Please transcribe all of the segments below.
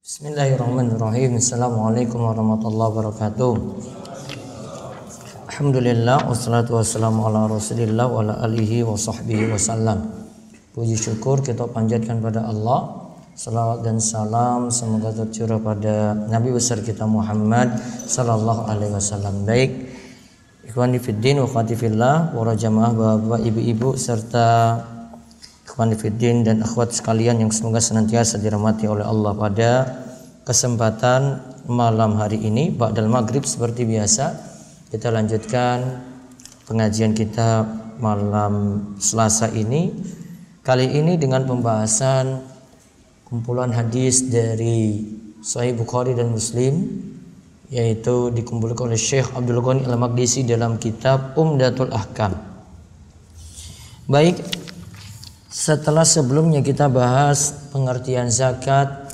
Bismillahirrahmanirrahim. Assalamualaikum warahmatullahi wabarakatuh. Alhamdulillah wassalatu wassalamu ala Rasulillah wa ala alihi wa sahbihi wasallam. Puji syukur kita panjatkan pada Allah. Salawat dan salam semoga tercurah pada Nabi besar kita Muhammad sallallahu alaihi wasallam. Baik, ikhwani fiddin wa akhwati fillah, para jamaah bapak, ibu-ibu serta ikhwani fiddin dan akhwat sekalian yang semoga senantiasa dirahmati oleh Allah. Pada kesempatan malam hari ini ba'dal maghrib seperti biasa kita lanjutkan pengajian kita malam Selasa ini. Kali ini dengan pembahasan kumpulan hadis dari Sahih Bukhari dan Muslim, yaitu dikumpulkan oleh Syekh Abdul Ghani Al-Maqdisi dalam kitab Umdatul Ahkam. Baik, setelah sebelumnya kita bahas pengertian zakat,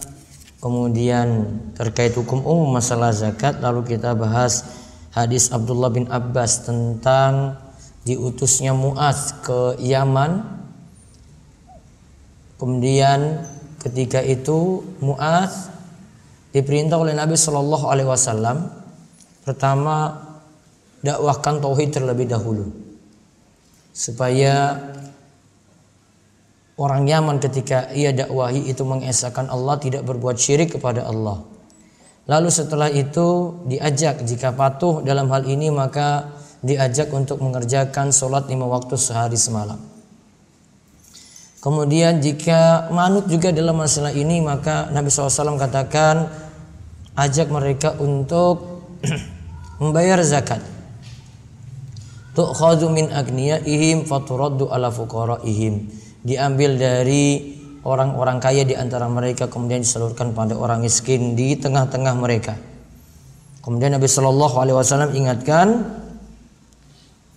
kemudian terkait hukum umum masalah zakat, lalu kita bahas hadis Abdullah bin Abbas tentang diutusnya Mu'adz ke Yaman. Kemudian ketika itu Mu'adz diperintah oleh Nabi Shallallahu Alaihi Wasallam pertama dakwahkan tauhid terlebih dahulu, supaya orang Yaman ketika ia dakwahi itu mengesahkan Allah, tidak berbuat syirik kepada Allah. Lalu setelah itu diajak, jika patuh dalam hal ini maka diajak untuk mengerjakan sholat 5 waktu sehari semalam. Kemudian jika manut juga dalam masalah ini, maka Nabi SAW katakan ajak mereka untuk membayar zakat. Tu'khadhu min agniyaihim faturaddu ala fuqaraihim. Diambil dari orang-orang kaya di antara mereka kemudian disalurkan pada orang miskin di tengah-tengah mereka. Kemudian Nabi SAW ingatkan,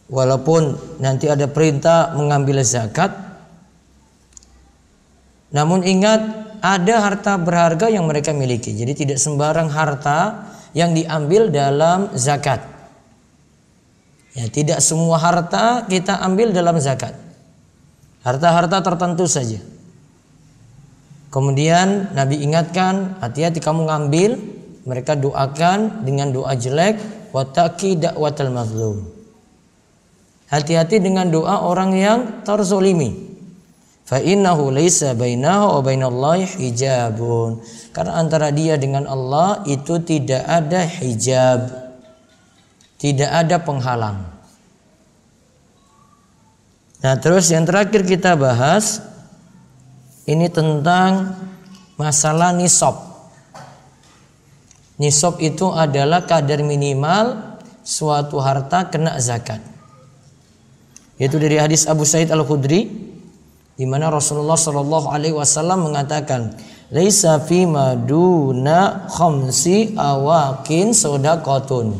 walaupun nanti ada perintah mengambil zakat, namun ingat ada harta berharga yang mereka miliki. Jadi tidak sembarang harta yang diambil dalam zakat. Ya, tidak semua harta kita ambil dalam zakat. Harta-harta tertentu saja. Kemudian Nabi ingatkan, hati-hati kamu ngambil, mereka doakan dengan doa jelek, wattaqi da'watal mazlum. Hati-hati dengan doa orang yang terzolimi. Fa innahu laisa bainahu wa bainallahi hijabun. Karena antara dia dengan Allah itu tidak ada hijab, tidak ada penghalang. Nah, terus yang terakhir kita bahas ini tentang masalah nisab. Nisab itu adalah kadar minimal suatu harta kena zakat. Yaitu dari hadis Abu Sa'id Al-Khudri, di mana Rasulullah Shallallahu Alaihi Wasallam mengatakan, "Laisa fi maduna khamsi awakin sodakotun,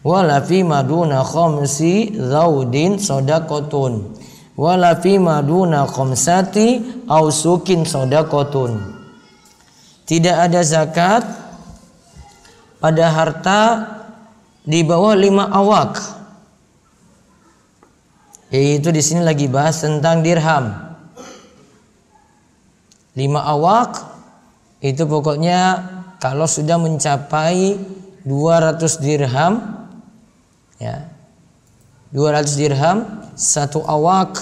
wala fi maduna khamsi zaudin sodakotun, wala fi maduna khamsati ausukin sodakotun." Tidak ada zakat pada harta di bawah 5 awak. Yaitu di sini lagi bahas tentang dirham. 5 awak itu pokoknya kalau sudah mencapai 200 dirham, ya, 200 dirham, 1 awak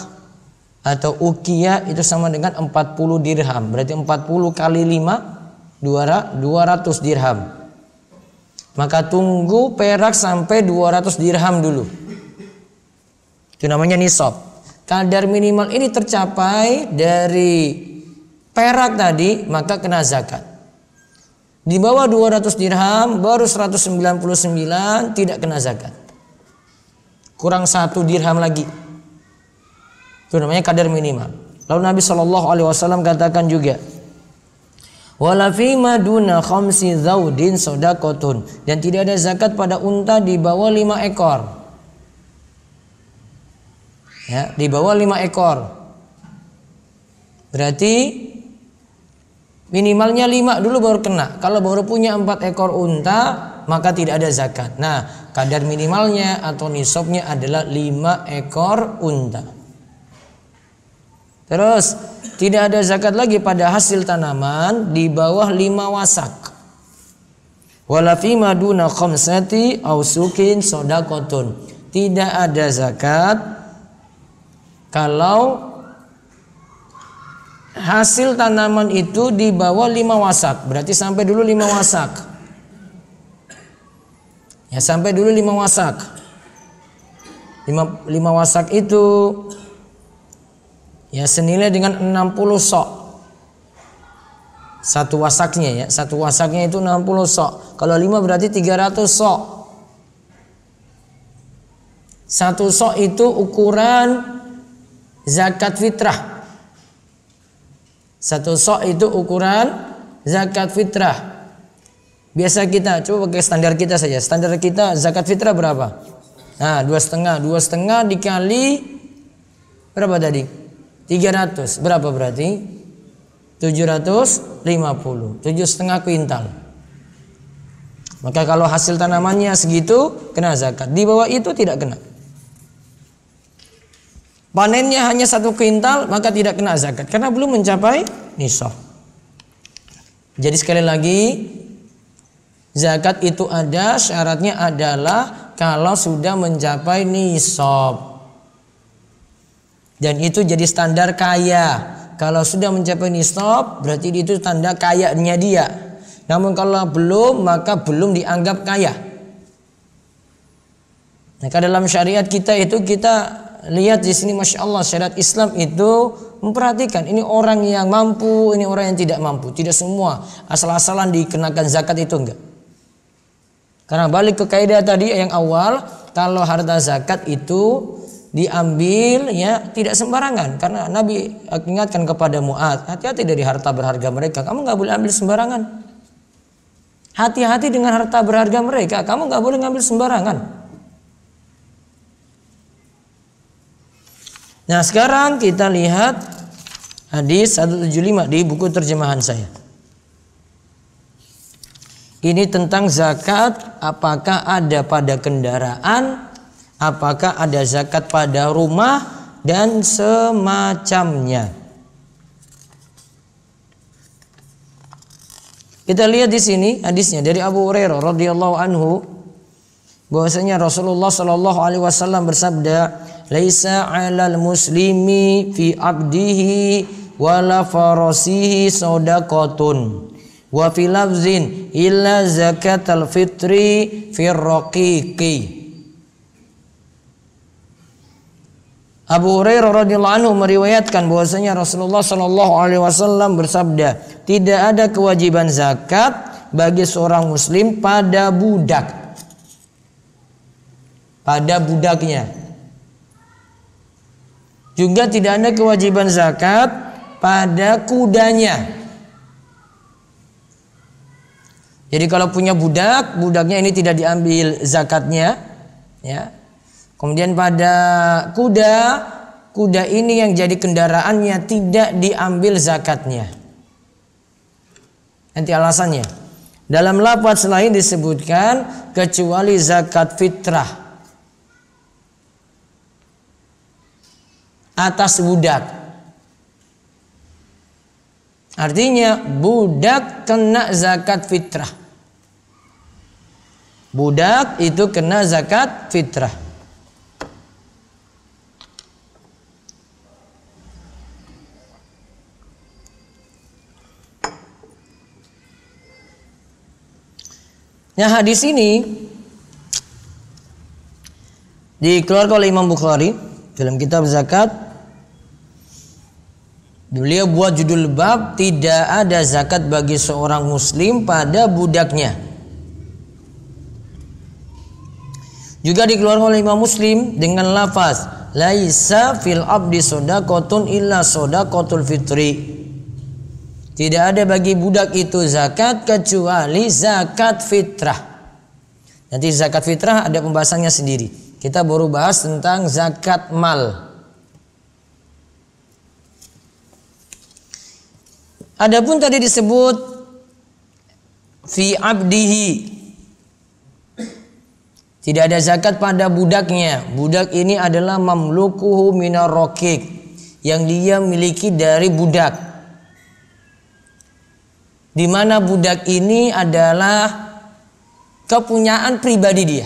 atau uqiyah itu sama dengan 40 dirham. Berarti 40 kali 5 200 dirham. Maka tunggu perak sampai 200 dirham dulu. Itu namanya nisab. Kadar minimal ini tercapai dari perak tadi, maka kena zakat. Di bawah 200 dirham baru 199 tidak kena zakat. Kurang 1 dirham lagi. Itu namanya kadar minimal. Lalu Nabi SAW katakan juga, wala fi maduna khamsi zaudin sodakotun. Dan tidak ada zakat pada unta di bawah 5 ekor. Ya, di bawah 5 ekor. Berarti minimalnya 5 dulu baru kena. Kalau baru punya 4 ekor unta maka tidak ada zakat. Nah, kadar minimalnya atau nisabnya adalah 5 ekor unta. Terus tidak ada zakat lagi pada hasil tanaman di bawah 5 wasak. Wala fi maduna khamsati ausukin shadaqatun. Tidak ada zakat kalau hasil tanaman itu di bawah 5 wasak. Berarti sampai dulu 5 wasak. Ya, sampai dulu 5 wasak. 5 wasak itu ya senilai dengan 60 sok. Satu wasaknya ya, satu wasaknya itu 60 sok. Kalau 5 berarti 300 sok. Satu sok itu ukuran zakat fitrah. Satu sok itu ukuran zakat fitrah. Biasa kita coba pakai standar kita saja. Standar kita zakat fitrah berapa? Nah, 2,5 dikali berapa tadi? 300. Berapa berarti? 750. 7,5 kuintal. Maka kalau hasil tanamannya segitu kena zakat. Di bawah itu tidak kena. Panennya hanya 1 kuintal maka tidak kena zakat karena belum mencapai nisab. Jadi sekali lagi, zakat itu ada, syaratnya adalah kalau sudah mencapai nisab. Dan itu jadi standar kaya. Kalau sudah mencapai nisab berarti itu tanda kayanya dia. Namun kalau belum maka belum dianggap kaya. Maka dalam syariat kita itu kita lihat di sini, masya Allah, syariat Islam itu memperhatikan ini orang yang mampu, ini orang yang tidak mampu. Tidak semua asal-asalan dikenakan zakat itu, enggak. Karena balik ke kaidah tadi yang awal, kalau harta zakat itu diambil ya tidak sembarangan. Karena Nabi ingatkan kepada Mu'adz, hati-hati dari harta berharga mereka. Kamu nggak boleh ambil sembarangan. Hati-hati dengan harta berharga mereka. Kamu nggak boleh ngambil sembarangan. Nah, sekarang kita lihat hadis 175 di buku terjemahan saya. Ini tentang zakat, apakah ada pada kendaraan, apakah ada zakat pada rumah dan semacamnya. Kita lihat di sini hadisnya dari Abu Hurairah radhiyallahu anhu bahwasanya Rasulullah sallallahu alaihi wasallam bersabda, "Laisa 'alal muslimi fi 'abdihi wala farasihi shadaqatun wa fi lafzin illa zakatal fitri fi raqiqi." Abu Hurairah radhiyallahu anhu meriwayatkan bahwasanya Rasulullah sallallahu alaihi wasallam bersabda, tidak ada kewajiban zakat bagi seorang muslim pada budak. Pada budaknya. Juga tidak ada kewajiban zakat pada kudanya. Jadi kalau punya budak, budaknya ini tidak diambil zakatnya, ya. Kemudian pada kuda ini yang jadi kendaraannya tidak diambil zakatnya. Nanti alasannya. Dalam lafaz lain disebutkan kecuali zakat fitrah atas budak. Artinya budak kena zakat fitrah. Budak itu kena zakat fitrah. Nah, hadis ini dikeluarkan oleh Imam Bukhari dalam kitab zakat. Beliau buat judul bab tidak ada zakat bagi seorang muslim pada budaknya. Juga dikeluarkan oleh Imam Muslim dengan lafaz laisa fil abdi shadaqatun illa shadaqatul fitri. Tidak ada bagi budak itu zakat kecuali zakat fitrah. Nanti zakat fitrah ada pembahasannya sendiri. Kita baru bahas tentang zakat mal. Adapun tadi disebut fi abdihi, tidak ada zakat pada budaknya. Budak ini adalah mamlukuhu minar raqiq, yang dia miliki dari budak, di mana budak ini adalah kepunyaan pribadi dia,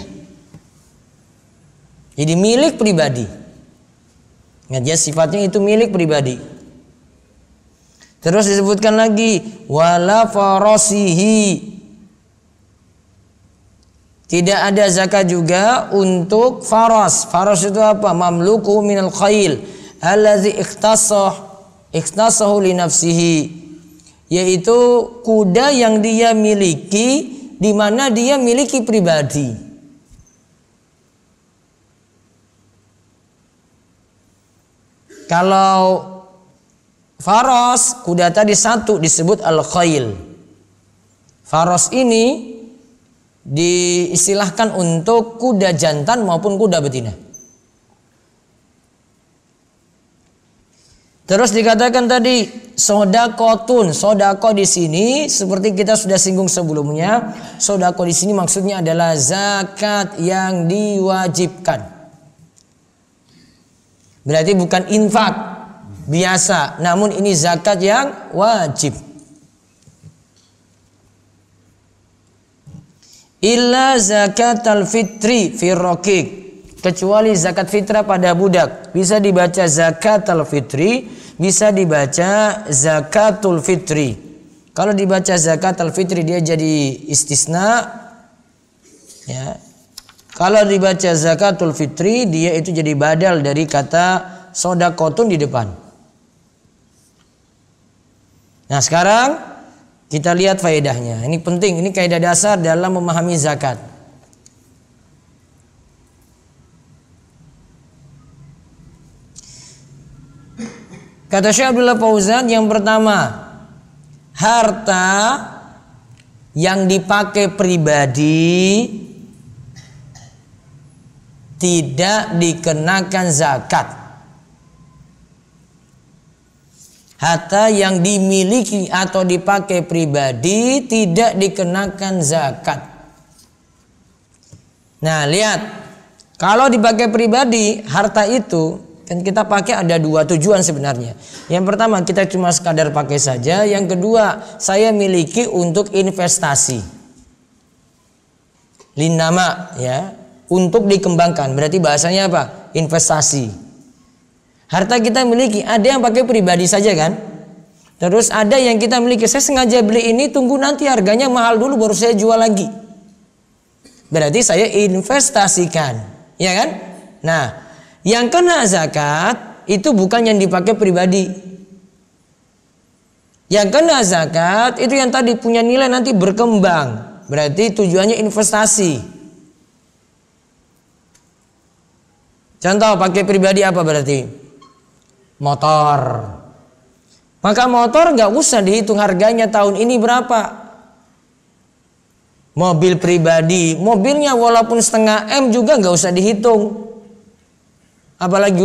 jadi milik pribadi. Nah, dia sifatnya itu milik pribadi. Terus disebutkan lagi wala farasihi, tidak ada zakat juga untuk faras. Faras itu apa? Mamluku minal khail allazi ikhtasahu li nafsihi, yaitu kuda yang dia miliki, di mana dia miliki pribadi. Kalau faras, kuda tadi satu disebut al-khail. Faras ini diistilahkan untuk kuda jantan maupun kuda betina. Terus dikatakan tadi sodakotun, sodako di sini seperti kita sudah singgung sebelumnya, sodako di sini maksudnya adalah zakat yang diwajibkan. Berarti bukan infak biasa, namun ini zakat yang wajib. Illa zakatal fitri firrokik, kecuali zakat fitrah pada budak. Bisa dibaca zakatal fitri, bisa dibaca zakatul fitri. Kalau dibaca zakatul fitri dia jadi istisna, ya. Kalau dibaca zakatul fitri dia itu jadi badal dari kata sodakotun di depan. Nah sekarang kita lihat faedahnya. Ini penting, ini kaidah dasar dalam memahami zakat. Kata Syekh Abdullah Fauzan, yang pertama, harta yang dipakai pribadi tidak dikenakan zakat. Harta yang dimiliki atau dipakai pribadi tidak dikenakan zakat. Nah, lihat. Kalau dipakai pribadi, harta itu kan kita pakai ada dua tujuan sebenarnya. Yang pertama, kita cuma sekadar pakai saja. Yang kedua, saya miliki untuk investasi. Linnama, ya, untuk dikembangkan. Berarti bahasanya apa? Investasi. Harta kita miliki, ada yang pakai pribadi saja kan. Terus ada yang kita miliki, saya sengaja beli ini, tunggu nanti harganya mahal dulu baru saya jual lagi. Berarti saya investasikan, ya kan? Nah, yang kena zakat itu bukan yang dipakai pribadi. Yang kena zakat itu yang tadi punya nilai nanti berkembang. Berarti tujuannya investasi. Contoh pakai pribadi apa berarti? Motor. Maka motor nggak usah dihitung harganya tahun ini berapa. Mobil pribadi, mobilnya walaupun setengah M juga nggak usah dihitung. Apalagi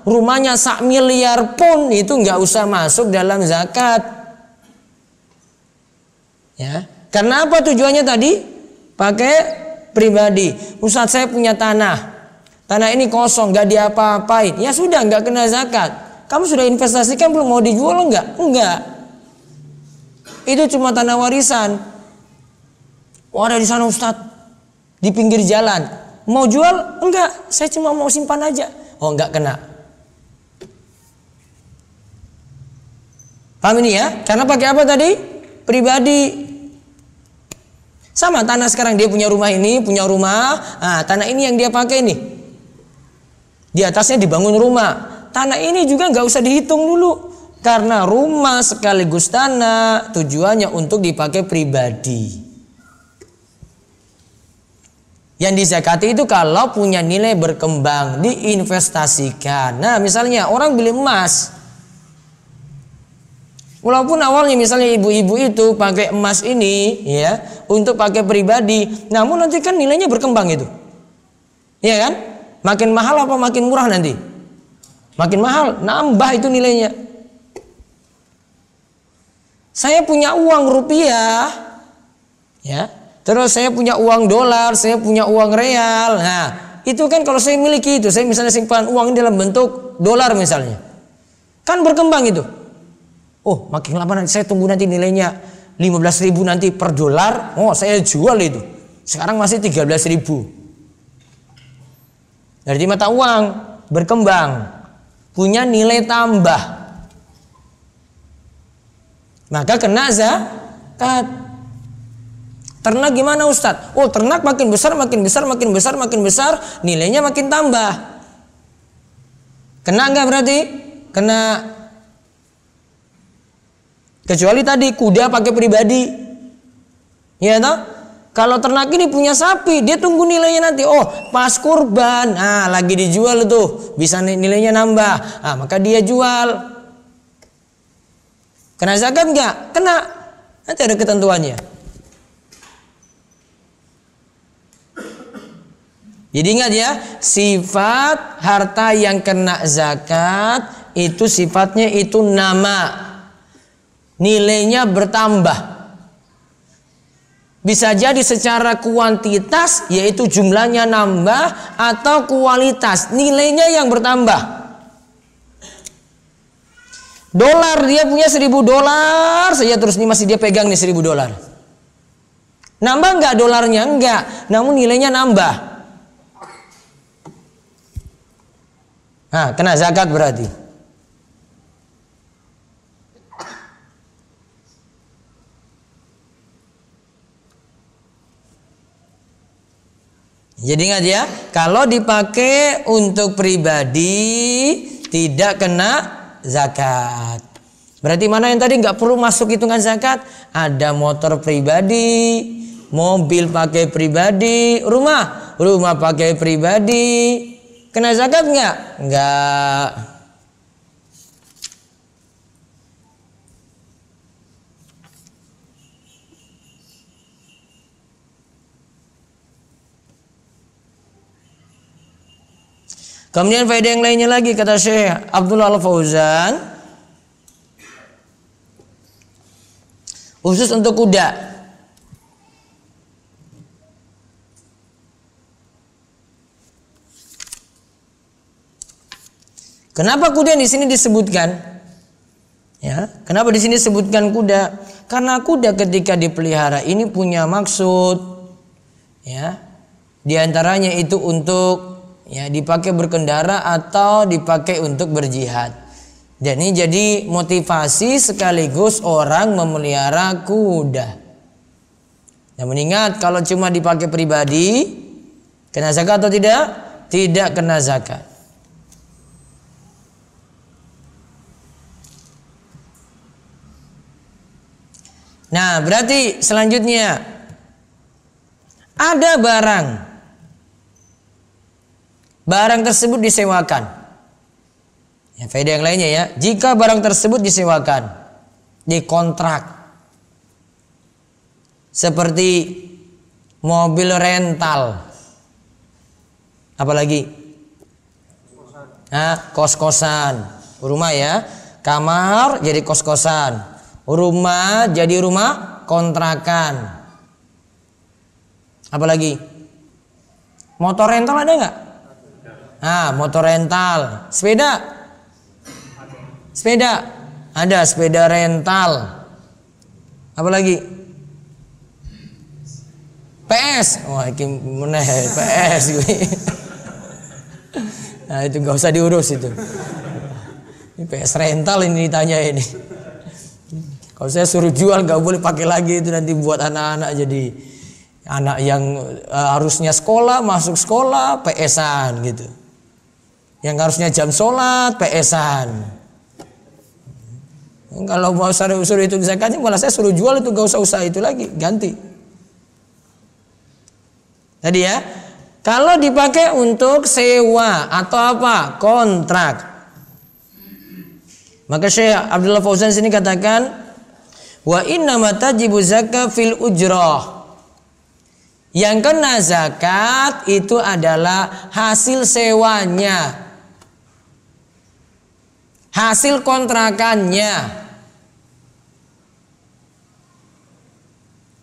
rumahnya 1 miliar pun itu nggak usah masuk dalam zakat. Ya, karena apa tujuannya tadi? Pakai pribadi. Ustadz saya punya tanah ini kosong, nggak diapa-apain. Ya sudah, nggak kena zakat. Kamu sudah investasikan belum? Mau dijual enggak? Enggak. Itu cuma tanah warisan. Oh, ada di sana Ustadz, di pinggir jalan. Mau jual? Enggak. Saya cuma mau simpan aja. Oh, enggak kena. Paham ini ya? Karena pakai apa tadi? Pribadi. Sama tanah sekarang dia punya rumah ini, punya rumah. Nah, tanah ini yang dia pakai nih. Di atasnya dibangun rumah. Tanah ini juga nggak usah dihitung dulu. Karena rumah sekaligus tanah tujuannya untuk dipakai pribadi. Yang dizakati itu kalau punya nilai berkembang, diinvestasikan. Nah misalnya orang beli emas. Walaupun awalnya misalnya ibu-ibu itu pakai emas ini ya untuk pakai pribadi. Namun nanti kan nilainya berkembang itu. Iya kan? Makin mahal apa makin murah nanti? Makin mahal, nambah itu nilainya. Saya punya uang rupiah, ya. Terus saya punya uang dolar, saya punya uang real. Nah, itu kan kalau saya miliki itu, saya misalnya simpan uang dalam bentuk dolar misalnya. Kan berkembang itu. Oh, makin lama nanti saya tunggu nanti nilainya 15.000 nanti per dolar. Oh, saya jual itu. Sekarang masih 13.000. Dari mata uang berkembang, punya nilai tambah, maka kena zakat. Ternak gimana Ustadz? Oh, ternak makin besar, nilainya makin tambah. Kena nggak berarti? Kena. Kecuali tadi kuda pakai pribadi, ya toh? Kalau ternak ini punya sapi, dia tunggu nilainya nanti. Oh, pas kurban, lagi dijual tuh, bisa nilainya nambah. Maka dia jual. Kena zakat nggak? Kena. Nanti ada ketentuannya. Jadi ingat ya, sifat harta yang kena zakat itu sifatnya itu nama. Nilainya bertambah. Bisa jadi secara kuantitas, yaitu jumlahnya nambah, atau kualitas, nilainya yang bertambah. Dolar, dia punya 1.000 dolar saja, terus ini masih dia pegang nih 1.000 dolar. Nambah nggak dolarnya? Enggak, namun nilainya nambah. Kena zakat berarti. Jadi ingat ya, kalau dipakai untuk pribadi tidak kena zakat. Berarti mana yang tadi nggak perlu masuk hitungan zakat? Ada motor pribadi, mobil pakai pribadi, rumah pakai pribadi, kena zakat nggak? Nggak. Kemudian faedah yang lainnya lagi, kata Syekh Abdullah Al-Fauzan, khusus untuk kuda. Kenapa kuda di sini disebutkan? Ya, kenapa di sini disebutkan kuda? Karena kuda ketika dipelihara ini punya maksud, ya, di antaranya itu untuk dipakai berkendara atau dipakai untuk berjihad. Dan ini jadi motivasi sekaligus orang memelihara kuda. Namun ingat, kalau cuma dipakai pribadi, kena zakat atau tidak? Tidak kena zakat. Nah, berarti selanjutnya ada barang tersebut disewakan. Ya, faedah yang lainnya ya, jika barang tersebut disewakan, dikontrak, seperti mobil rental, apalagi kos-kosan, rumah ya, kamar jadi kos-kosan, rumah jadi rumah kontrakan, apalagi motor rental ada nggak? Motor rental, sepeda ada, sepeda rental, apalagi PS, PS. Nah itu nggak usah diurus itu. Ini PS rental ini ditanya ini. Kalau saya suruh jual nggak boleh pakai lagi, itu nanti buat anak-anak jadi anak yang harusnya sekolah, masuk sekolah PS-an gitu. Yang harusnya jam sholat PS-an. Kalau mau suruh itu zakatnya, malah saya suruh jual itu, gak usah itu lagi, ganti. Tadi ya, kalau dipakai untuk sewa atau apa, kontrak, maka Syekh Abdullah Fauzan sini katakan, wa inna matajibu zakat fil ujrah. Yang kena zakat itu adalah hasil sewanya, hasil kontrakannya.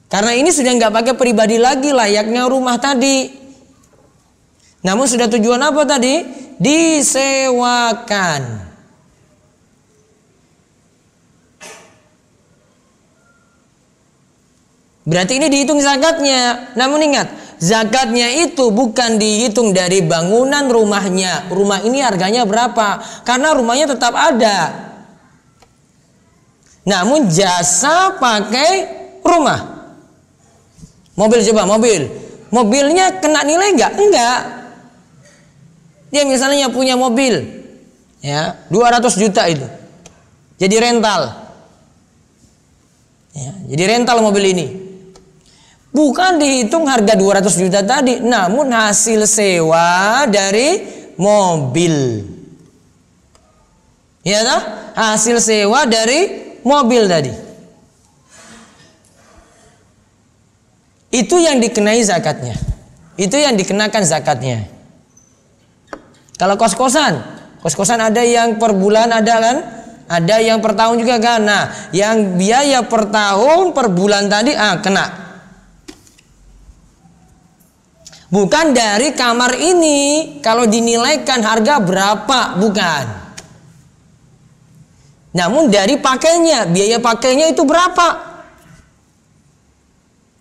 Karena ini sudah nggak pakai pribadi lagi, layaknya rumah tadi. Namun sudah tujuan apa tadi? Disewakan. Berarti ini dihitung zakatnya. Namun ingat, zakatnya itu bukan dihitung dari bangunan rumahnya. Rumah ini harganya berapa? Karena rumahnya tetap ada. Namun jasa pakai rumah. Mobil, coba mobil. Mobilnya kena nilai enggak? Enggak. Dia misalnya punya mobil, ya 200 juta itu. Jadi rental. Ya, jadi rental mobil ini. Bukan dihitung harga 200 juta tadi, namun hasil sewa dari mobil. Ya toh? Hasil sewa dari mobil tadi. Itu yang dikenai zakatnya. Itu yang dikenakan zakatnya. Kalau kos-kosan ada yang per bulan ada kan? Ada yang per tahun juga kan? Nah, yang biaya per tahun per bulan tadi kena. Bukan dari kamar ini kalau dinilaikan harga berapa, bukan. Namun dari pakainya, biaya pakainya itu berapa?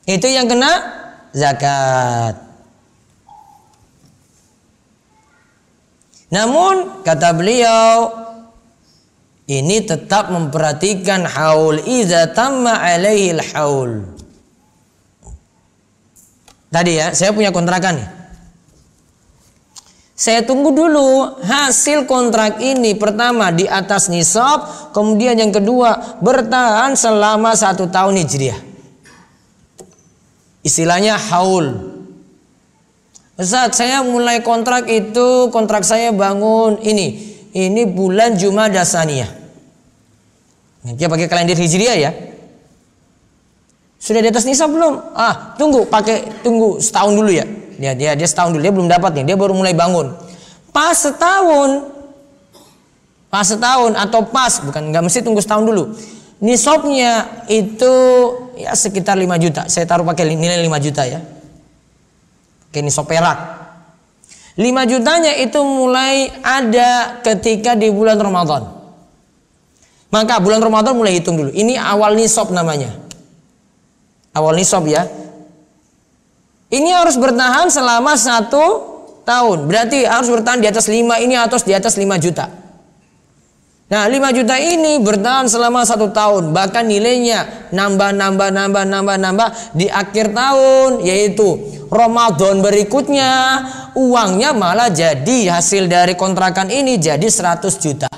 Itu yang kena zakat. Namun kata beliau, ini tetap memperhatikan haul idza tamma alaihil haul. Tadi ya, saya punya kontrakan nih. Saya tunggu dulu hasil kontrak ini, pertama di atas nisab, kemudian yang kedua bertahan selama 1 tahun hijriah. Istilahnya haul. Ustaz, saya mulai kontrak itu, kontrak saya bangun ini bulan Jumada Tsaniyah. Dia pakai kalender hijriah ya. Sudah di atas nisab belum? Tunggu setahun dulu ya. Dia setahun dulu, dia belum dapat nih, dia baru mulai bangun. Pas setahun atau bukan, nggak mesti tunggu setahun dulu. Nisabnya itu ya sekitar 5 juta. Saya taruh pakai nilai 5 juta ya. Pakai nisab perak. 5 jutanya itu mulai ada ketika di bulan Ramadan. Maka bulan Ramadan mulai hitung dulu. Ini awal nisab namanya. Awal nisab ya. Ini harus bertahan selama 1 tahun. Berarti harus bertahan di atas 5 ini atau di atas 5 juta. Nah 5 juta ini bertahan selama 1 tahun. Bahkan nilainya nambah. Di akhir tahun yaitu Ramadan berikutnya, uangnya malah jadi hasil dari kontrakan ini jadi 100 juta.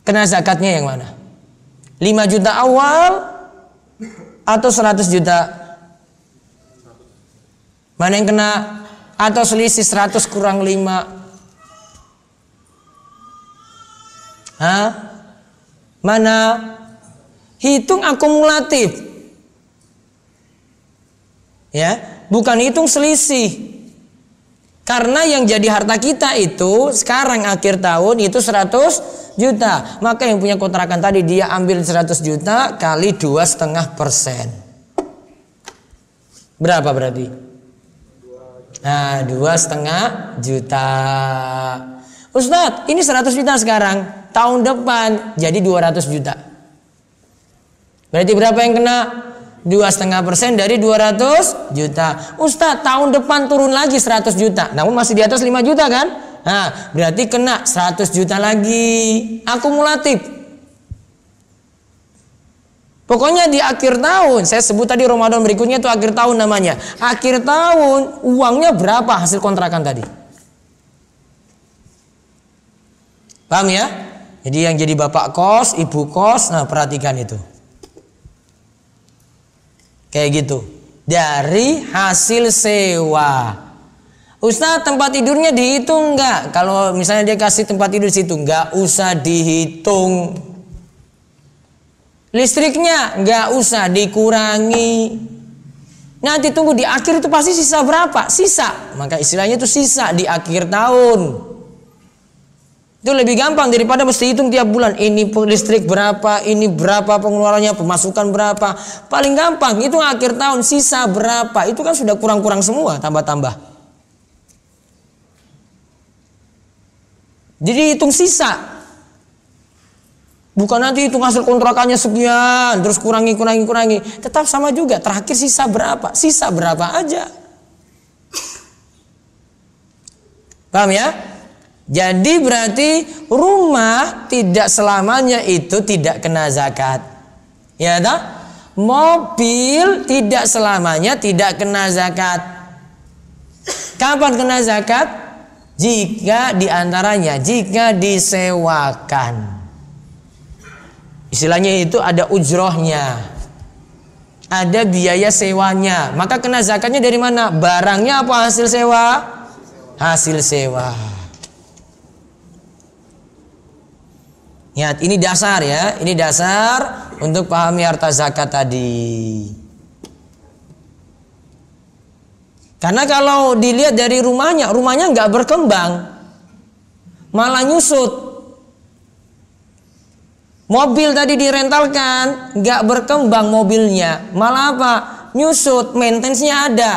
Kena zakatnya yang mana? 5 juta awal atau 100 juta? Mana yang kena? Atau selisih 100 kurang 5? Mana? Hitung akumulatif. Ya, bukan hitung selisih. Karena yang jadi harta kita itu sekarang akhir tahun itu 100 juta. Maka yang punya kontrakan tadi dia ambil 100 juta kali 2,5%. Berapa berarti? Nah, 2,5 juta. Ustadz, ini 100 juta sekarang. Tahun depan jadi 200 juta. Berarti berapa yang kena? 2,5% dari 200 juta. Ustadz, tahun depan turun lagi 100 juta. Namun masih di atas 5 juta kan? Nah, berarti kena 100 juta lagi. Akumulatif. Pokoknya di akhir tahun, saya sebut tadi Ramadan berikutnya itu akhir tahun namanya. Akhir tahun, uangnya berapa hasil kontrakan tadi? Paham ya? Jadi yang jadi bapak kos, ibu kos, nah perhatikan itu. Kayak gitu. Dari hasil sewa. Ustaz, tempat tidurnya dihitung enggak? Kalau misalnya dia kasih tempat tidur di situ, enggak usah dihitung. Listriknya enggak usah dikurangi. Nanti tunggu di akhir itu pasti sisa berapa? Sisa. Maka istilahnya itu sisa di akhir tahun. Itu lebih gampang daripada mesti hitung tiap bulan. Ini listrik berapa, ini berapa pengeluarannya, pemasukan berapa. Paling gampang itu akhir tahun sisa berapa. Itu kan sudah kurang-kurang semua, tambah-tambah. Jadi hitung sisa. Bukan nanti itu hasil kontrakannya sekian, terus kurangi. Tetap sama juga, terakhir sisa berapa? Sisa berapa aja. Paham ya? Jadi berarti rumah tidak selamanya itu tidak kena zakat. Ya toh? Mobil tidak selamanya tidak kena zakat. Kapan kena zakat? Jika diantaranya, jika disewakan. Istilahnya itu ada ujrohnya, ada biaya sewanya. Maka kena zakatnya dari mana? Barangnya apa hasil sewa? Hasil sewa. Ingat, ini dasar ya. Ini dasar untuk pahami harta zakat tadi. Karena kalau dilihat dari rumahnya nggak berkembang, malah nyusut. Mobil tadi direntalkan, nggak berkembang mobilnya, malah apa? Nyusut, maintenance-nya ada.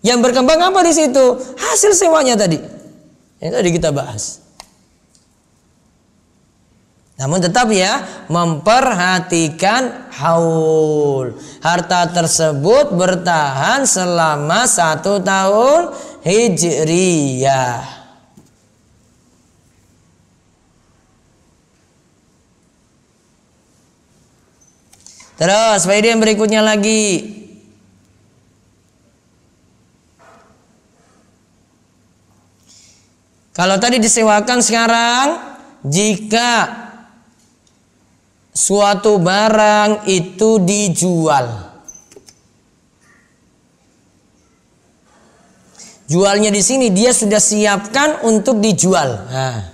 Yang berkembang apa di situ? Hasil sewanya tadi. Yang tadi kita bahas. Namun tetap ya, memperhatikan haul. Harta tersebut bertahan selama 1 tahun hijriyah. Terus faedah yang berikutnya lagi. Kalau tadi disewakan, sekarang jika suatu barang itu dijual. Jualnya di sini dia sudah siapkan untuk dijual. Nah.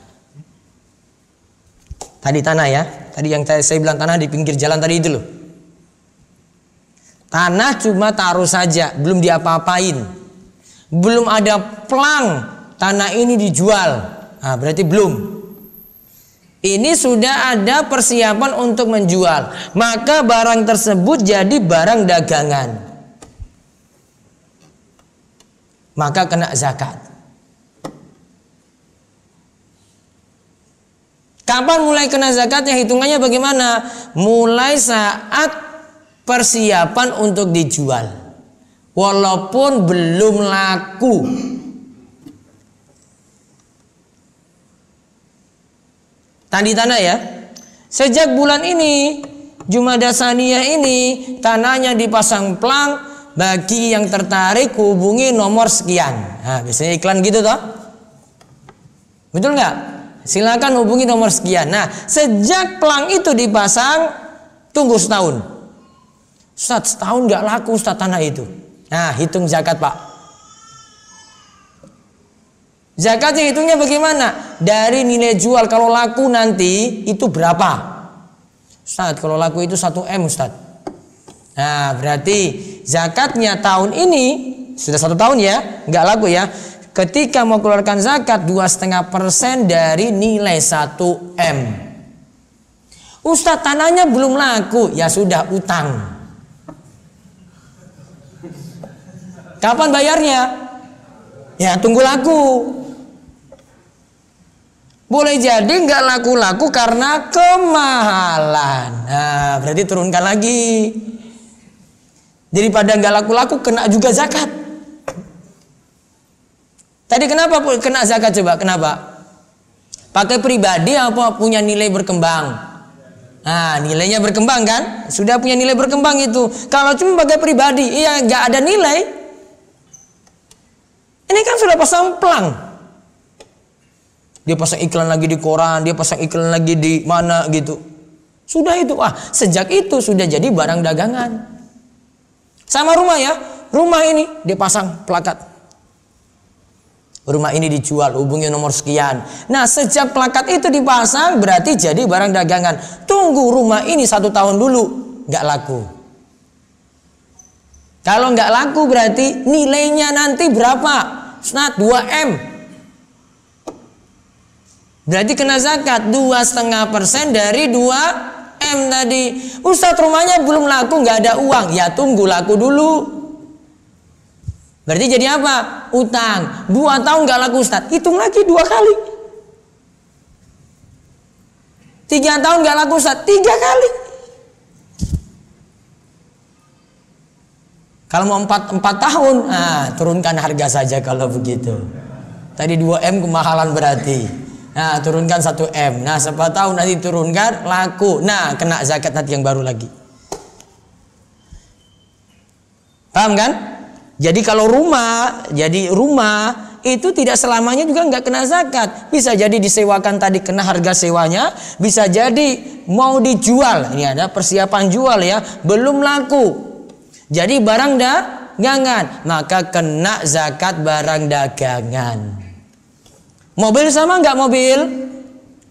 Tadi tanah ya. Tadi yang saya bilang tanah di pinggir jalan tadi itu loh. Tanah cuma taruh saja, belum diapa-apain. Belum ada plang tanah ini dijual. Nah, berarti belum. Ini sudah ada persiapan untuk menjual. Maka barang tersebut jadi barang dagangan. Maka kena zakat. Kapan mulai kena zakatnya? Hitungannya bagaimana? Mulai saat persiapan untuk dijual, walaupun belum laku. Tadi tanah ya. Sejak bulan ini, Jumada Tsaniyah ini, tanahnya dipasang plang. Bagi yang tertarik hubungi nomor sekian. Nah, biasanya iklan gitu toh. Betul nggak? Silakan hubungi nomor sekian. Nah, sejak plang itu dipasang, tunggu setahun. Ustaz, setahun nggak laku Ustaz tanah itu. Nah, hitung zakat Pak. Zakatnya hitungnya bagaimana? Dari nilai jual, kalau laku nanti itu berapa? Ustaz, kalau laku itu 1 M Ustaz. Nah, berarti zakatnya tahun ini sudah 1 tahun ya, nggak laku ya. Ketika mau keluarkan zakat 2,5% dari nilai 1 M. Ustaz, tanahnya belum laku, ya sudah utang. Kapan bayarnya? Ya tunggu laku. Boleh jadi nggak laku-laku karena kemahalan. Nah, berarti turunkan lagi. Daripada nggak laku-laku kena juga zakat. Tadi kenapa kena zakat coba? Kenapa? Pakai pribadi apa punya nilai berkembang? Nah, nilainya berkembang kan? Sudah punya nilai berkembang itu. Kalau cuma pakai pribadi, iya nggak ada nilai. Ini kan sudah pasang plang. Dia pasang iklan lagi di koran, dia pasang iklan lagi di mana gitu. Sudah itu, sejak itu sudah jadi barang dagangan. Sama rumah ya, rumah ini dia pasang plakat. Rumah ini dijual, hubungi nomor sekian. Nah, sejak plakat itu dipasang berarti jadi barang dagangan. Tunggu rumah ini 1 tahun dulu, nggak laku. Kalau nggak laku berarti nilainya nanti berapa? Ustaz, 2 M. Berarti kena zakat 2,5% dari 2 M tadi. Ustaz, rumahnya belum laku, nggak ada uang. Ya tunggu laku dulu. Berarti jadi apa? Utang. 2 tahun nggak laku Ustaz. Hitung lagi 2 kali. 3 tahun nggak laku Ustaz, 3 kali. Kalau mau 4 tahun, turunkan harga saja kalau begitu. Tadi 2M kemahalan berarti. Nah, turunkan 1M. Nah, 4 tahun nanti turunkan, laku. Nah, kena zakat nanti yang baru lagi. Paham kan? Jadi kalau rumah itu tidak selamanya juga nggak kena zakat. Bisa jadi disewakan tadi kena harga sewanya, bisa jadi mau dijual. Ini ada persiapan jual ya, belum laku. Jadi barang dagangan, maka kena zakat barang dagangan. Mobil sama nggak mobil?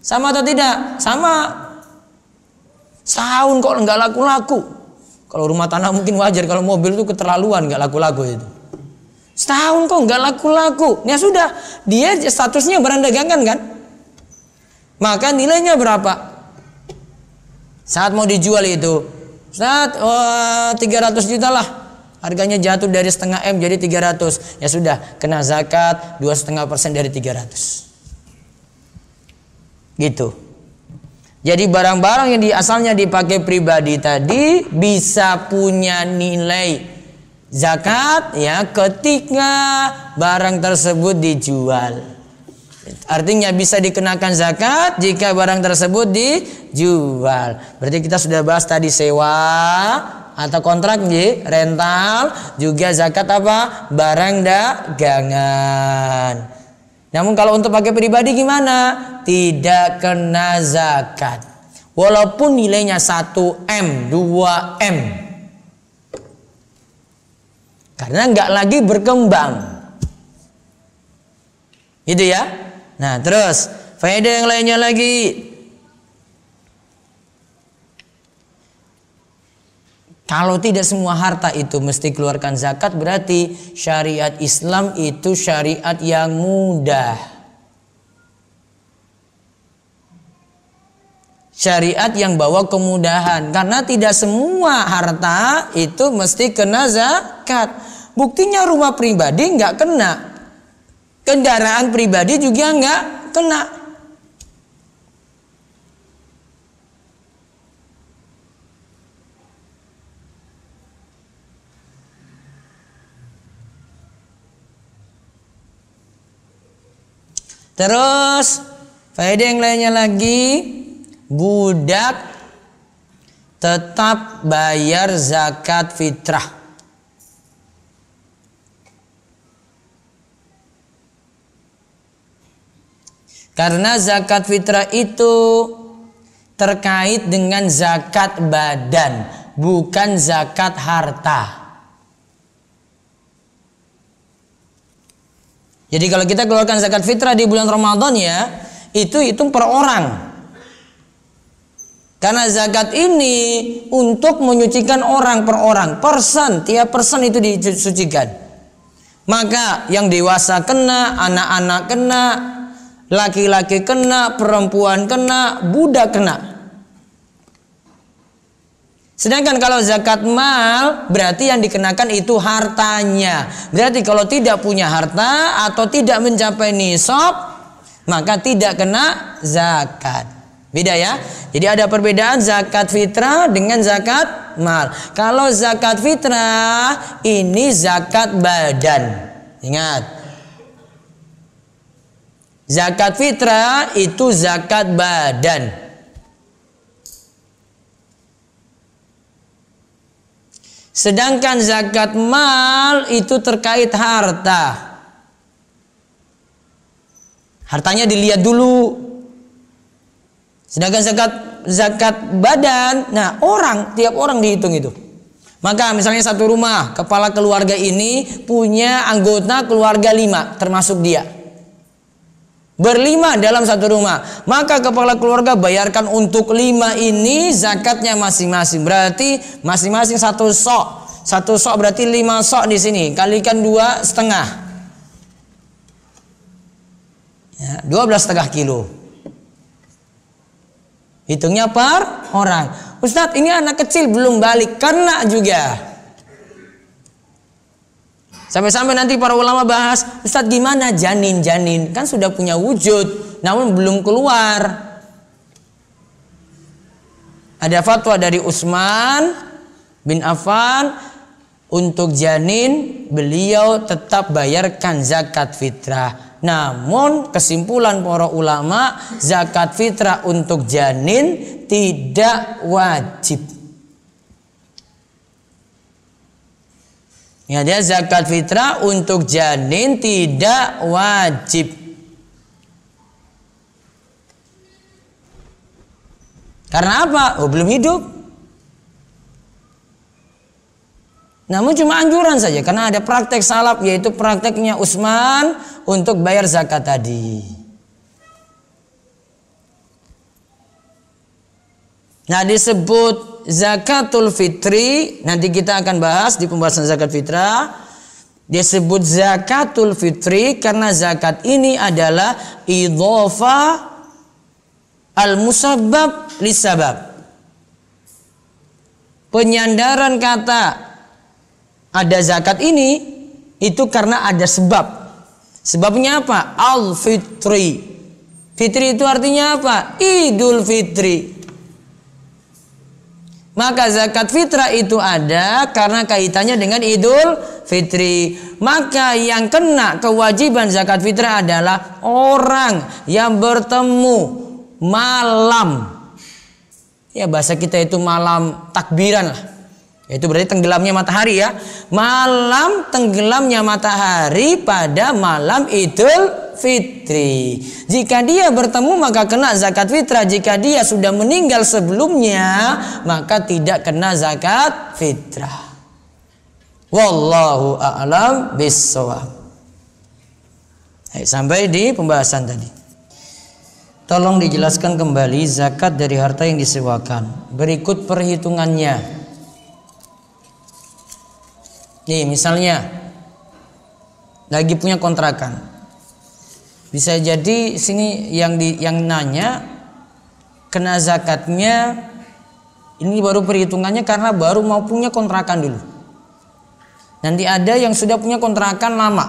Sama atau tidak? Sama. Setahun kok nggak laku-laku. Kalau rumah tanah mungkin wajar, kalau mobil itu keterlaluan nggak laku-laku itu. Setahun kok nggak laku-laku. Ya sudah, dia statusnya barang dagangan kan? Maka nilainya berapa? Saat mau dijual itu, saat 300 juta lah. Harganya jatuh dari setengah M jadi 300. Ya sudah, kena zakat 2,5% dari 300. Gitu. Jadi barang-barang yang asalnya dipakai pribadi tadi bisa punya nilai zakat ya ketika barang tersebut dijual. Artinya bisa dikenakan zakat jika barang tersebut dijual. Berarti kita sudah bahas tadi sewa atau kontrak rental, juga zakat apa? Barang dagangan. Namun kalau untuk pakai pribadi gimana? Tidak kena zakat. Walaupun nilainya 1M, 2M. Karena nggak lagi berkembang. Gitu ya. Nah, terus faedah yang lainnya lagi. Kalau tidak semua harta itu mesti keluarkan zakat, berarti syariat Islam itu syariat yang mudah. Syariat yang bawa kemudahan. Karena tidak semua harta itu mesti kena zakat. Buktinya rumah pribadi nggak kena. Kendaraan pribadi juga nggak kena. Terus faedah yang lainnya lagi, budak tetap bayar zakat fitrah. Karena zakat fitrah itu terkait dengan zakat badan, bukan zakat harta. Jadi kalau kita keluarkan zakat fitrah di bulan Ramadan ya, itu hitung per orang. Karena zakat ini untuk menyucikan orang per orang, person, tiap person itu disucikan. Maka yang dewasa kena, anak-anak kena, laki-laki kena, perempuan kena, budak kena. Sedangkan kalau zakat mal berarti yang dikenakan itu hartanya. Berarti kalau tidak punya harta atau tidak mencapai nisab, maka tidak kena zakat. Beda ya. Jadi ada perbedaan zakat fitrah dengan zakat mal. Kalau zakat fitrah ini zakat badan. Ingat. Zakat fitrah itu zakat badan. Sedangkan zakat mal itu terkait harta. Hartanya dilihat dulu. Sedangkan zakat badan, nah tiap orang dihitung itu. Maka misalnya satu rumah, kepala keluarga ini punya anggota keluarga 5, termasuk dia. Berlima dalam satu rumah, maka kepala keluarga bayarkan untuk 5 ini zakatnya masing-masing. Berarti masing-masing 1 sok. 1 sok berarti 5 sok di sini. Kalikan 2,5. Ya, 12,5 kilo. Hitungnya per orang. Ustadz, ini anak kecil belum balik, kena juga. Sampai-sampai nanti para ulama bahas, Ustadz gimana janin? Kan sudah punya wujud, namun belum keluar. Ada fatwa dari Utsman bin Affan untuk janin beliau tetap bayarkan zakat fitrah. Namun kesimpulan para ulama, zakat fitrah untuk janin tidak wajib. Ya, dia zakat fitrah untuk janin tidak wajib. Karena apa? Oh, belum hidup. Namun cuma anjuran saja, karena ada praktek salaf, yaitu prakteknya Utsman untuk bayar zakat tadi. Nah, disebut zakatul fitri, nanti kita akan bahas di pembahasan zakat fitrah. Disebut zakatul fitri karena zakat ini adalah idhofah al-musabbab lisabab. Penyandaran kata ada zakat ini itu karena ada sebab. Sebabnya apa? Al-fitri. Fitri itu artinya apa? Idul Fitri. Maka zakat fitrah itu ada karena kaitannya dengan Idul Fitri. Maka yang kena kewajiban zakat fitrah adalah orang yang bertemu malam, ya bahasa kita itu malam takbiran lah, itu berarti tenggelamnya matahari ya, malam tenggelamnya matahari pada malam Idul Fitri. Jika dia bertemu maka kena zakat fitrah. Jika dia sudah meninggal sebelumnya maka tidak kena zakat fitrah. Wallahu a'lam bissawab. Sampai di pembahasan tadi. Tolong dijelaskan kembali zakat dari harta yang disewakan. Berikut perhitungannya. Nih misalnya lagi punya kontrakan. Bisa jadi sini yang nanya kena zakatnya ini baru perhitungannya karena baru mau punya kontrakan dulu. Nanti ada yang sudah punya kontrakan lama.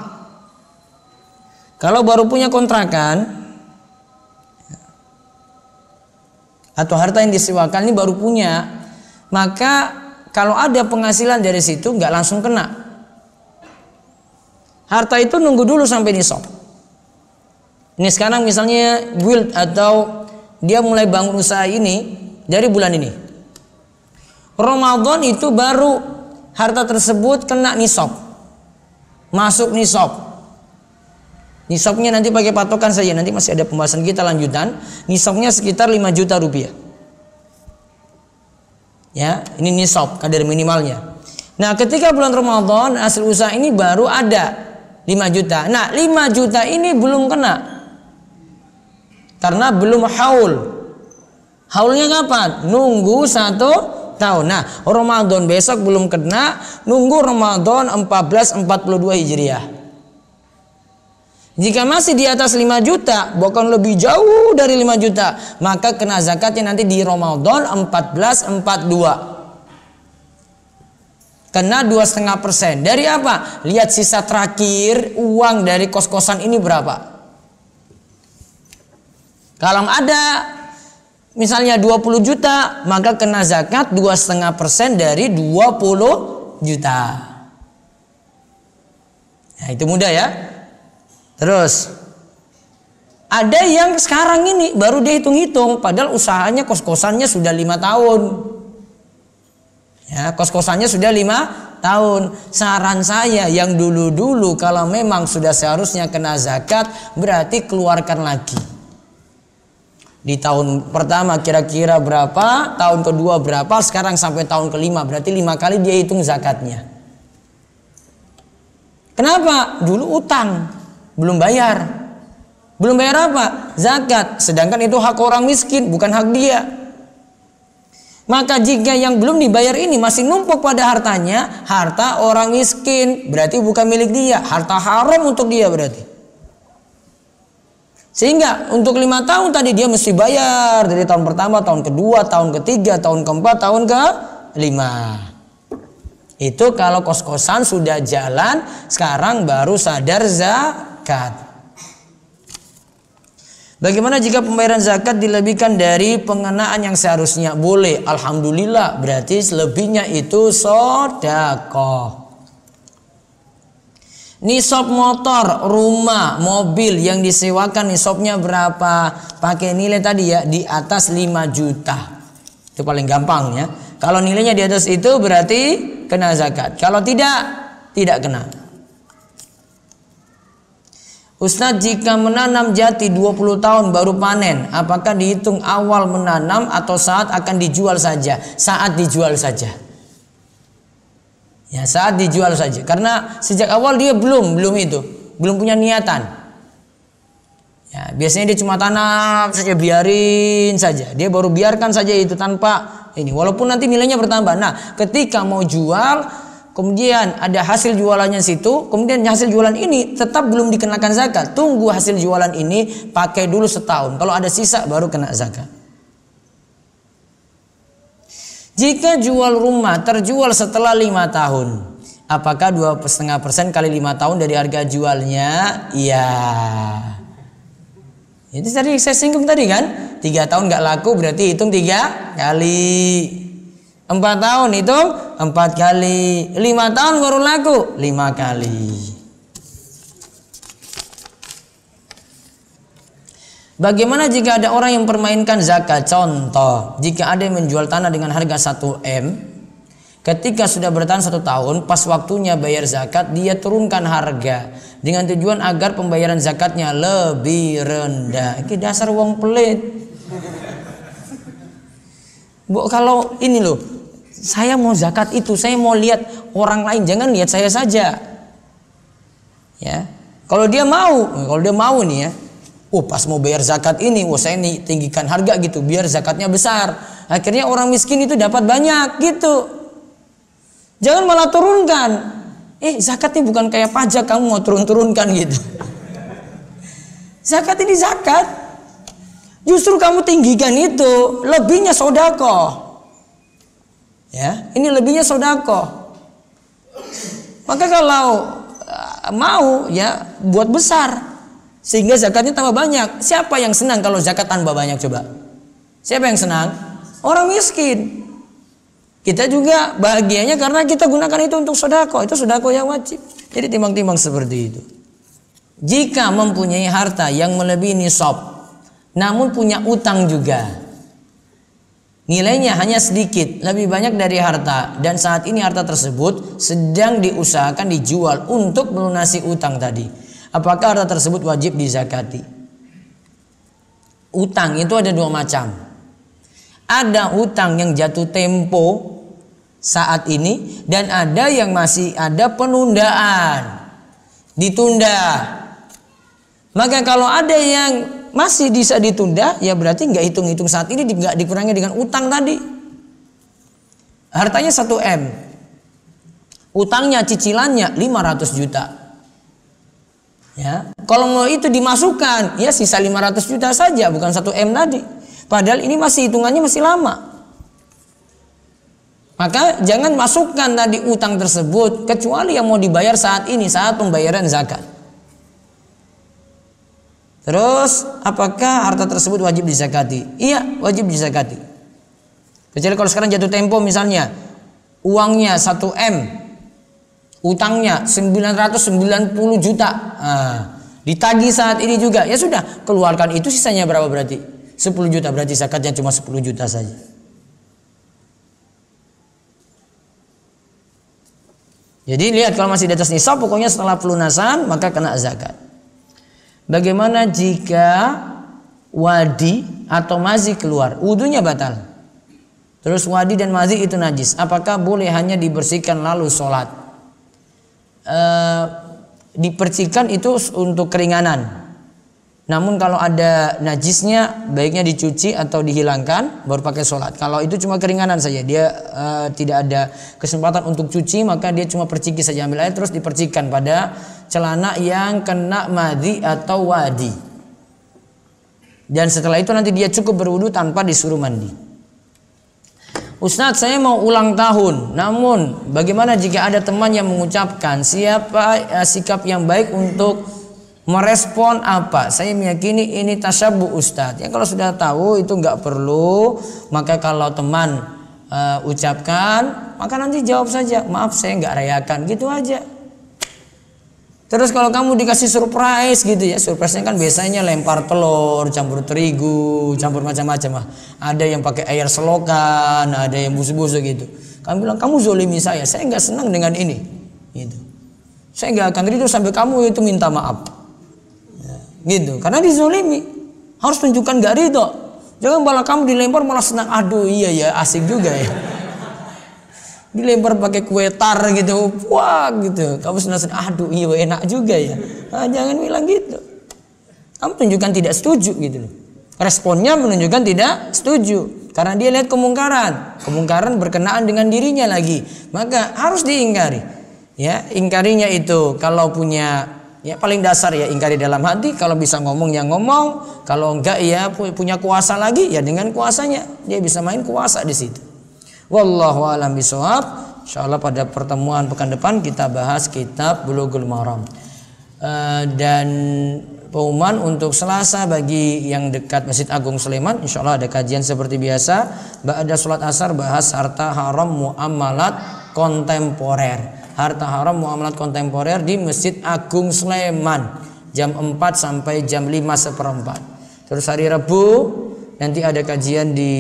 Kalau baru punya kontrakan atau harta yang disewakan ini baru punya, maka kalau ada penghasilan dari situ nggak langsung kena. Harta itu nunggu dulu sampai nisab. Ini sekarang misalnya build atau dia mulai bangun usaha ini dari bulan ini. Ramadan itu baru harta tersebut kena nisab, masuk nisab. Nisabnya nanti pakai patokan saja, nanti masih ada pembahasan kita lanjutan. Nisabnya sekitar 5 juta rupiah. Ya, ini nisab kadar minimalnya. Nah, ketika bulan Ramadan hasil usaha ini baru ada 5 juta. Nah, 5 juta ini belum kena. Karena belum haul. Haulnya kapan? Nunggu 1 tahun. Nah, Ramadan besok belum kena, nunggu Ramadan 1442 Hijriah. Jika masih di atas 5 juta, bahkan lebih jauh dari 5 juta, maka kena zakatnya nanti di Ramadan 1442. Kena 2,5%. Dari apa? Lihat sisa terakhir uang dari kos-kosan ini berapa. Kalau ada misalnya 20 juta, maka kena zakat 2,5% dari 20 juta. Nah, itu mudah ya. Terus ada yang sekarang ini baru dia hitung-hitung, padahal usahanya kos-kosannya sudah 5 tahun. Ya, kos-kosannya sudah 5 tahun. Saran saya yang dulu-dulu kalau memang sudah seharusnya kena zakat, berarti keluarkan lagi. Di tahun pertama kira-kira berapa, tahun kedua berapa, sekarang sampai tahun kelima, berarti 5 kali dia hitung zakatnya. Kenapa? Dulu utang, belum bayar. Belum bayar apa? Zakat. Sedangkan itu hak orang miskin, bukan hak dia. Maka jika yang belum dibayar ini masih numpuk pada hartanya, harta orang miskin, berarti bukan milik dia, harta haram untuk dia berarti. Sehingga untuk 5 tahun tadi dia mesti bayar, dari tahun pertama, tahun kedua, tahun ketiga, tahun keempat, tahun ke-5. Itu kalau kos-kosan sudah jalan, sekarang baru sadar zakat. Bagaimana jika pembayaran zakat dilebihkan dari pengenaan yang seharusnya? Boleh, alhamdulillah, berarti selebihnya itu sedekah. Nisab motor, rumah, mobil yang disewakan nisabnya berapa? Pakai nilai tadi ya, di atas 5 juta. Itu paling gampang ya. Kalau nilainya di atas itu berarti kena zakat. Kalau tidak kena. Ustadz, jika menanam jati 20 tahun baru panen, apakah dihitung awal menanam atau saat akan dijual saja? Saat dijual saja. Ya, saat dijual saja. Karena sejak awal dia belum punya niatan. Ya, biasanya dia cuma tanam saja, biarin saja. Dia baru biarkan saja itu tanpa ini. Walaupun nanti nilainya bertambah. Nah, ketika mau jual, kemudian ada hasil jualannya situ, kemudian hasil jualan ini tetap belum dikenakan zakat. Tunggu hasil jualan ini, pakai dulu setahun. Kalau ada sisa baru kena zakat. Jika jual rumah terjual setelah 5 tahun, apakah 2,5% kali 5 tahun dari harga jualnya? Iya. Itu tadi saya singgung tadi kan, 3 tahun nggak laku berarti hitung 3 kali. 4 tahun hitung 4 kali. 5 tahun baru laku 5 kali. Bagaimana jika ada orang yang mempermainkan zakat? Contoh, jika ada yang menjual tanah dengan harga 1 M, ketika sudah bertahan 1 tahun, pas waktunya bayar zakat, dia turunkan harga dengan tujuan agar pembayaran zakatnya lebih rendah. Ini dasar wong pelit. Bu, kalau ini loh, saya mau zakat itu, saya mau lihat orang lain, jangan lihat saya saja. Ya, kalau dia mau nih ya, pas mau bayar zakat ini, saya nih tinggikan harga gitu, biar zakatnya besar. Akhirnya orang miskin itu dapat banyak gitu. Jangan malah turunkan. Zakat ini bukan kayak pajak kamu mau turun-turunkan gitu. Zakat ini zakat. Justru kamu tinggikan itu, lebihnya sedekah. Ya, ini lebihnya sedekah. Maka kalau mau ya buat besar sehingga zakatnya tambah banyak. Siapa yang senang kalau zakat tambah banyak coba? Siapa yang senang? Orang miskin. Kita juga bahagianya karena kita gunakan itu untuk sedekah. Itu sedekah yang wajib. Jadi timbang-timbang seperti itu. Jika mempunyai harta yang melebihi nisab, namun punya utang juga, nilainya hanya sedikit, lebih banyak dari harta, dan saat ini harta tersebut sedang diusahakan dijual untuk melunasi utang tadi, apakah harta tersebut wajib dizakati? Utang itu ada 2 macam. Ada utang yang jatuh tempo saat ini, dan ada yang masih ada penundaan, ditunda. Maka kalau ada yang masih bisa ditunda, ya berarti nggak hitung-hitung saat ini, nggak dikurangi dengan utang tadi. Hartanya 1 M, utangnya cicilannya 500 juta. Ya, kalau mau itu dimasukkan, ya sisa 500 juta saja, bukan 1 M tadi. Padahal ini masih hitungannya masih lama. Maka jangan masukkan tadi utang tersebut kecuali yang mau dibayar saat ini, saat pembayaran zakat. Terus apakah harta tersebut wajib dizakati? Iya, wajib dizakati. Kecuali kalau sekarang jatuh tempo, misalnya uangnya 1 M, utangnya 990 juta, ditagih saat ini juga, ya sudah, keluarkan itu, sisanya berapa berarti? 10 juta, berarti zakatnya cuma 10 juta saja. Jadi lihat, kalau masih di atas nisab, pokoknya setelah pelunasan maka kena zakat. Bagaimana jika wadi atau mazi keluar? Wudunya batal. Terus wadi dan mazi itu najis. Apakah boleh hanya dibersihkan lalu sholat? Dibersihkan itu untuk keringanan. Namun kalau ada najisnya, baiknya dicuci atau dihilangkan baru pakai sholat. Kalau itu cuma keringanan saja, dia tidak ada kesempatan untuk cuci, maka dia cuma perciki saja, ambil air terus dipercikan pada celana yang kena madhi atau wadi. Dan setelah itu nanti dia cukup berwudu tanpa disuruh mandi. Ustadz, saya mau ulang tahun, namun bagaimana jika ada teman yang mengucapkan siapa sikap yang baik untuk Merespon apa? Saya meyakini ini tasyabuh Ustadz. Ya kalau sudah tahu itu nggak perlu. Maka kalau teman ucapkan, maka nanti jawab saja, maaf saya nggak rayakan, gitu aja. Terus kalau kamu dikasih surprise gitu ya, surprise-nya kan biasanya lempar telur, campur terigu, campur macam-macam. Ada yang pakai air selokan, ada yang busuk-busuk gitu. Kamu bilang kamu zolimi saya nggak senang dengan ini. Gitu. Saya nggak akan ridho sampai kamu itu minta maaf. Gitu, karena dizolimi harus tunjukkan gak ridho. Jangan malah kamu dilempar malah senang, aduh iya ya asik juga ya. Dilempar pakai kue tar gitu, wah gitu, kamu senang, aduh iya enak juga ya. Nah, jangan bilang gitu. Kamu tunjukkan tidak setuju gitu loh. Responnya menunjukkan tidak setuju karena dia lihat kemungkaran berkenaan dengan dirinya lagi, maka harus diingkari. Ya, ingkarinya itu kalau punya ya paling dasar ya ingkari dalam hati, kalau bisa ngomong ya ngomong, kalau enggak ya punya kuasa lagi ya dengan kuasanya dia bisa main kuasa di situ. Wallahu a'lam bishawab. Insyaallah pada pertemuan pekan depan kita bahas kitab Bulughul Maram. Dan pengumuman untuk Selasa bagi yang dekat Masjid Agung Sleman, insyaallah ada kajian seperti biasa. Ba'da salat asar bahas harta haram muamalat kontemporer. Harta haram muamalat kontemporer di Masjid Agung Sleman jam 4 sampai jam 5:15. Terus hari Rabu nanti ada kajian di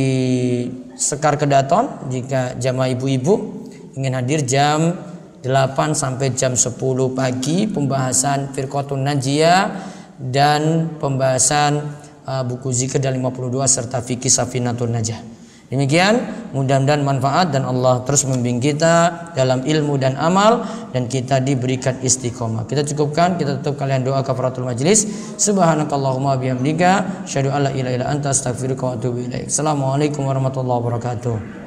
Sekar Kedaton. Jika jamaah ibu-ibu ingin hadir jam 8 sampai jam 10 pagi, pembahasan Firqatun Najiyah dan pembahasan buku zikir dan 52 serta fikih Safinatun Najah. Demikian, mudah-mudahan manfaat dan Allah terus membimbing kita dalam ilmu dan amal dan kita diberikan istiqomah. Kita cukupkan, kita tutup kalian doa kafaratul majlis. Subhanakallahumma bihamdika, asyhadu an la ilaha illa anta, astaghfiruka wa atubu ilaik. Assalamualaikum warahmatullahi wabarakatuh.